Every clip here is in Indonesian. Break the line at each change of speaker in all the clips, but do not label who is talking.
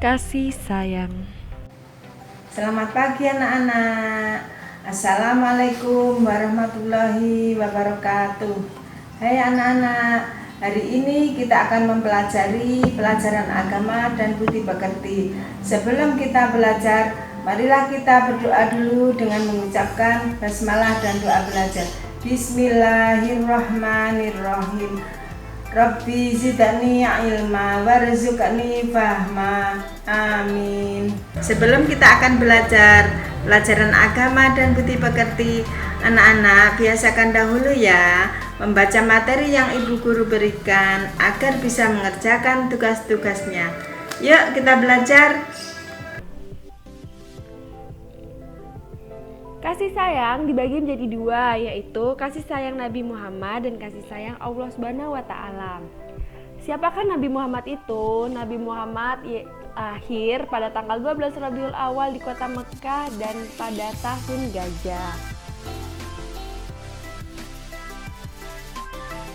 Kasih sayang.
Selamat pagi anak-anak. Assalamualaikum warahmatullahi wabarakatuh. Hai anak-anak, hari ini kita akan mempelajari pelajaran agama dan budi pekerti. Sebelum kita belajar, marilah kita berdoa dulu dengan mengucapkan basmalah dan doa belajar. Bismillahirrahmanirrahim. Rabbi zidni ilma warzuqni fahma. Amin. Sebelum kita akan belajar pelajaran agama dan budi pekerti, anak-anak biasakan dahulu ya membaca materi yang ibu guru berikan agar bisa mengerjakan tugas-tugasnya. Yuk kita belajar.
Kasih sayang dibagi menjadi dua, yaitu kasih sayang Nabi Muhammad dan kasih sayang Allah Subhanahu wa Ta'ala. Siapakah Nabi Muhammad itu? Nabi Muhammad lahir pada tanggal 12 Rabiul Awal di kota Mekah dan pada tahun Gajah.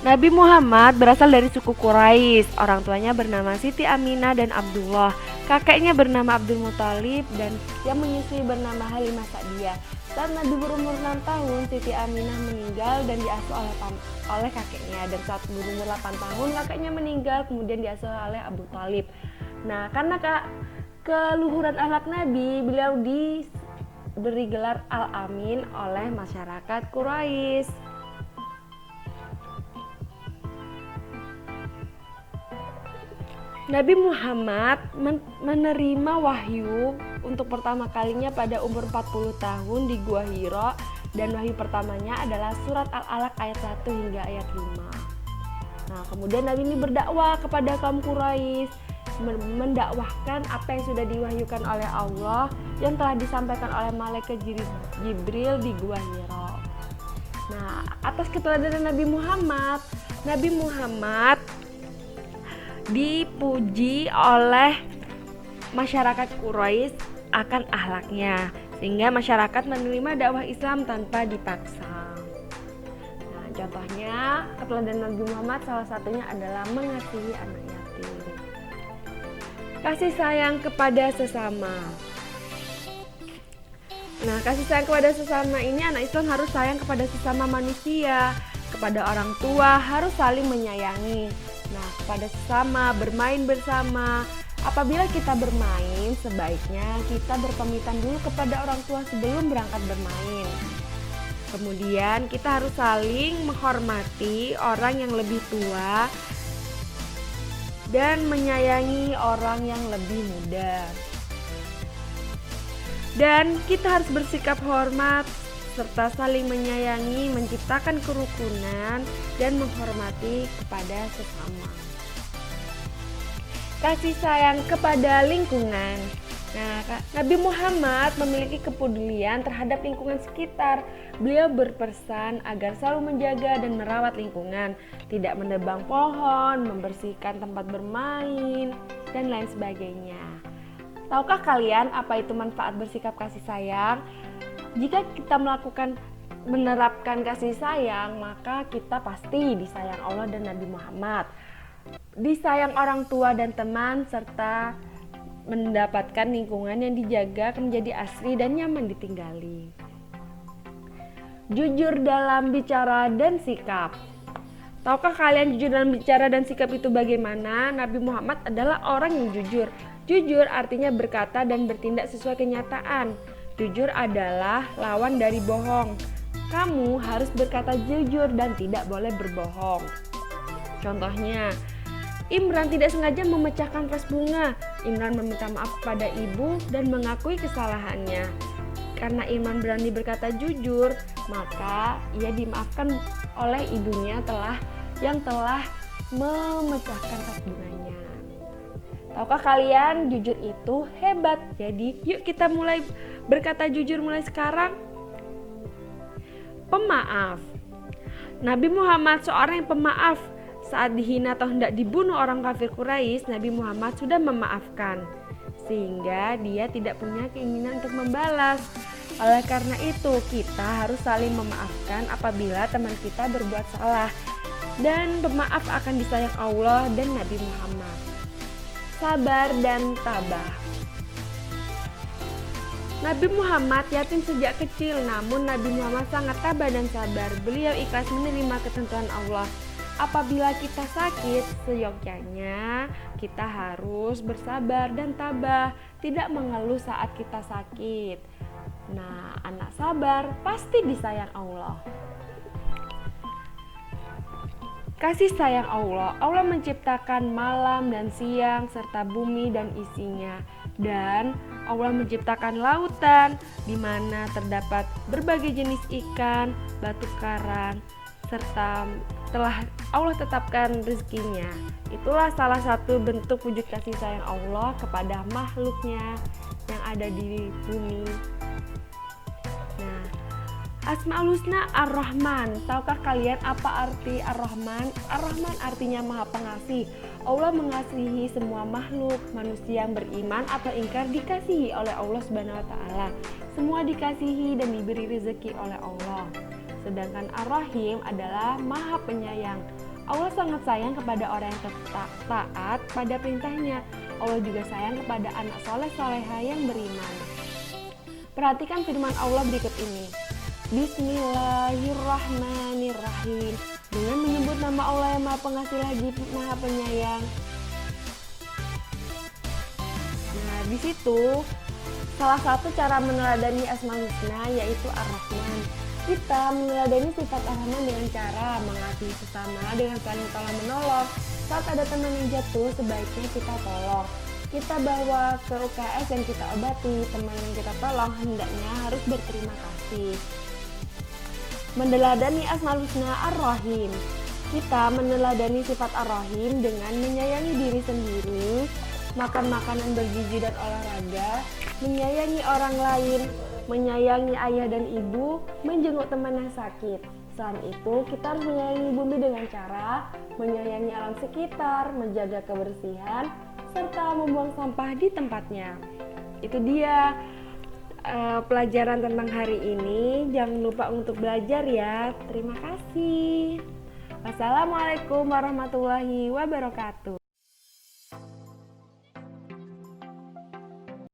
Nabi Muhammad berasal dari suku Quraisy. Orang tuanya bernama Siti Aminah dan Abdullah. Kakeknya bernama Abdul Muthalib dan yang menyusui bernama Halimah Sa'diyah. Saat Nabi berumur 6 tahun, Siti Aminah meninggal dan diasuh oleh kakeknya. Dan saat berumur 8 tahun, kakeknya meninggal, kemudian diasuh oleh Abu Thalib. Nah, karena keluhuran anak Nabi, beliau diberi gelar Al-Amin oleh masyarakat Quraisy. Nabi Muhammad menerima wahyu untuk pertama kalinya pada umur 40 tahun di Gua Hira, dan wahyu pertamanya adalah surat Al-Alaq ayat 1 hingga ayat 5. Nah, kemudian Nabi ini berdakwah kepada kaum Quraisy, mendakwahkan apa yang sudah diwahyukan oleh Allah yang telah disampaikan oleh malaikat Jibril di Gua Hira. Nah, atas keteladanan Nabi Muhammad dipuji oleh masyarakat Quraisy akan akhlaknya, sehingga masyarakat menerima dakwah Islam tanpa dipaksa. Nah, contohnya keteladanan Nabi Muhammad salah satunya adalah mengasihi anak yatim. Kasih sayang kepada sesama. Nah, kasih sayang kepada sesama ini anak Islam harus sayang kepada sesama manusia, kepada orang tua harus saling menyayangi. Nah, kepada sesama, bermain bersama. Apabila kita bermain, sebaiknya kita berpamitan dulu kepada orang tua sebelum berangkat bermain. Kemudian kita harus saling menghormati orang yang lebih tua dan menyayangi orang yang lebih muda. Dan kita harus bersikap hormat serta saling menyayangi, menciptakan kerukunan dan menghormati kepada sesama. Kasih sayang kepada lingkungan. Nah, Nabi Muhammad memiliki kepedulian terhadap lingkungan sekitar. Beliau berpesan agar selalu menjaga dan merawat lingkungan, tidak menebang pohon, membersihkan tempat bermain, dan lain sebagainya. Tahukah kalian apa itu manfaat bersikap kasih sayang? Jika kita menerapkan kasih sayang, maka kita pasti disayang Allah dan Nabi Muhammad, disayang orang tua dan teman, serta mendapatkan lingkungan yang dijaga menjadi asri dan nyaman ditinggali. Jujur dalam bicara dan sikap. Tahukah kalian jujur dalam bicara dan sikap itu bagaimana? Nabi Muhammad adalah orang yang jujur. Jujur artinya berkata dan bertindak sesuai kenyataan. Jujur adalah lawan dari bohong. Kamu harus berkata jujur dan tidak boleh berbohong. Contohnya, Imran tidak sengaja memecahkan vas bunga. Imran meminta maaf kepada ibu dan mengakui kesalahannya. Karena Imran berani berkata jujur, maka ia dimaafkan oleh ibunya yang telah memecahkan vas bunganya. Tahukah kalian, jujur itu hebat. Jadi yuk kita mulai berkata jujur mulai sekarang. Pemaaf. Nabi Muhammad seorang yang pemaaf. Saat dihina atau hendak dibunuh orang kafir Quraisy, Nabi Muhammad sudah memaafkan, sehingga dia tidak punya keinginan untuk membalas. Oleh karena itu, kita harus saling memaafkan apabila teman kita berbuat salah, dan pemaaf akan disayang Allah dan Nabi Muhammad. sabar dan tabah. Nabi Muhammad yatim sejak kecil, namun Nabi Muhammad sangat tabah dan sabar. Beliau ikhlas menerima ketentuan Allah. Apabila kita sakit, seyogyanya kita harus bersabar dan tabah, tidak mengeluh saat kita sakit. Nah, anak sabar pasti disayang Allah. Kasih sayang Allah, Allah menciptakan malam dan siang serta bumi dan isinya. Dan Allah menciptakan lautan di mana terdapat berbagai jenis ikan, batu karang, serta telah Allah tetapkan rezekinya. Itulah salah satu bentuk wujud kasih sayang Allah kepada makhluknya yang ada di bumi. Nah, Asmaul Husna Ar-Rahman. Tahukah kalian apa arti Ar-Rahman? Ar-Rahman artinya Maha Pengasih. Allah mengasihi semua makhluk, manusia yang beriman atau ingkar dikasihi oleh Allah Subhanahu wa taala. Semua dikasihi dan diberi rezeki oleh Allah. Sedangkan Ar-Rahim adalah Maha Penyayang. Allah sangat sayang kepada orang yang taat pada perintahnya. Allah juga sayang kepada anak soleh-soleha yang beriman. Perhatikan firman Allah berikut ini. Bismillahirrahmanirrahim. Dengan menyebut nama Allah yang Maha Pengasih lagi Maha Penyayang. Nah, di situ salah satu cara meneladani Asmaul Husna yaitu Ar-Rahman. Kita meneladani sifat Ar-Rahman dengan cara mengasihi sesama dengan saling tolong-menolong. Saat ada teman yang jatuh, sebaiknya kita tolong. Kita bawa ke UKS dan kita obati. Teman yang kita tolong hendaknya harus berterima kasih. Meneladani Asmaul Husna Ar-Rahim. Kita meneladani sifat Ar-Rahim dengan menyayangi diri sendiri, makan makanan bergizi dan olahraga, menyayangi orang lain, menyayangi ayah dan ibu, menjenguk teman yang sakit. Selain itu, kita harus menyayangi bumi dengan cara menyayangi alam sekitar, menjaga kebersihan, serta membuang sampah di tempatnya. Itu dia pelajaran tentang hari ini. Jangan lupa untuk belajar ya. Terima kasih. Wassalamualaikum warahmatullahi wabarakatuh.